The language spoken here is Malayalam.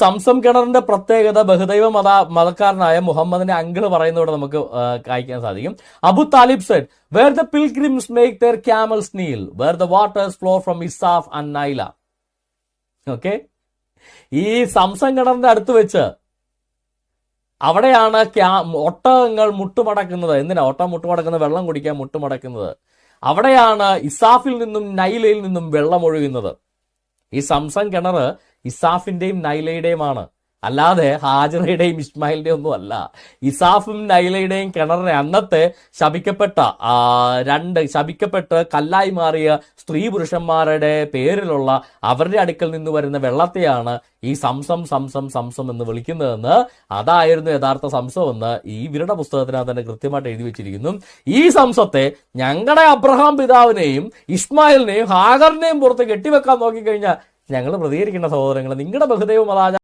സംസം കിണറിന്റെ പ്രത്യേകത ബഹുദൈവ മതക്കാരനായ മുഹമ്മദിന്റെ അങ്കിള് പറയുന്നതോടെ നമുക്ക് കാണിക്കാൻ സാധിക്കും. Abu Talib said, where the pilgrims make their camels kneel, where the waters flow from Isaf and Naila. Okay, ഈ സംസം കിണറിന്റെ അടുത്ത് വെച്ച് അവിടെയാണ് ഒട്ടകങ്ങൾ മുട്ടുമടക്കുന്നത്. എന്തിനാ ഒട്ടകം മുട്ടുമടക്കുന്നത്? വെള്ളം കുടിക്കാൻ മുട്ടുമടക്കുന്നത്. അവിടെയാണ് ഇസാഫിൽ നിന്നും നൈലയിൽ നിന്നും വെള്ളം ഒഴുകുന്നത്. ഈ സംസം കിണർ ഇസാഫിന്റെയും നൈലയുടെയുമാണ്, അല്ലാതെ ഹാജറയുടെയും ഇസ്മായിലിന്റെയും ഒന്നും അല്ല. ഇസാഫും നൈലയുടെയും കിണറിനെ അന്നത്തെ ശപിക്കപ്പെട്ട് കല്ലായി മാറിയ സ്ത്രീ പുരുഷന്മാരുടെ പേരിലുള്ള അവരുടെ അടുക്കൽ നിന്ന് വരുന്ന വെള്ളത്തെയാണ് ഈ സംസം എന്ന് വിളിക്കുന്നതെന്ന്, അതായിരുന്നു യഥാർത്ഥ സംസം എന്ന് ഈ ഇവരുടെ പുസ്തകത്തിനകത്ത് തന്നെ കൃത്യമായിട്ട് എഴുതി വെച്ചിരിക്കുന്നു. ഈ സംസത്തെ ഞങ്ങളുടെ അബ്രഹാം പിതാവിനെയും ഇസ്മായിലിനെയും ഹാഗറിനെയും പുറത്ത് കെട്ടിവെക്കാൻ നോക്കിക്കഴിഞ്ഞാൽ ഞങ്ങൾ പ്രതികരിക്കേണ്ട സഹോദരങ്ങൾ. നിങ്ങളുടെ ബഹുദൈവ മതാചാരം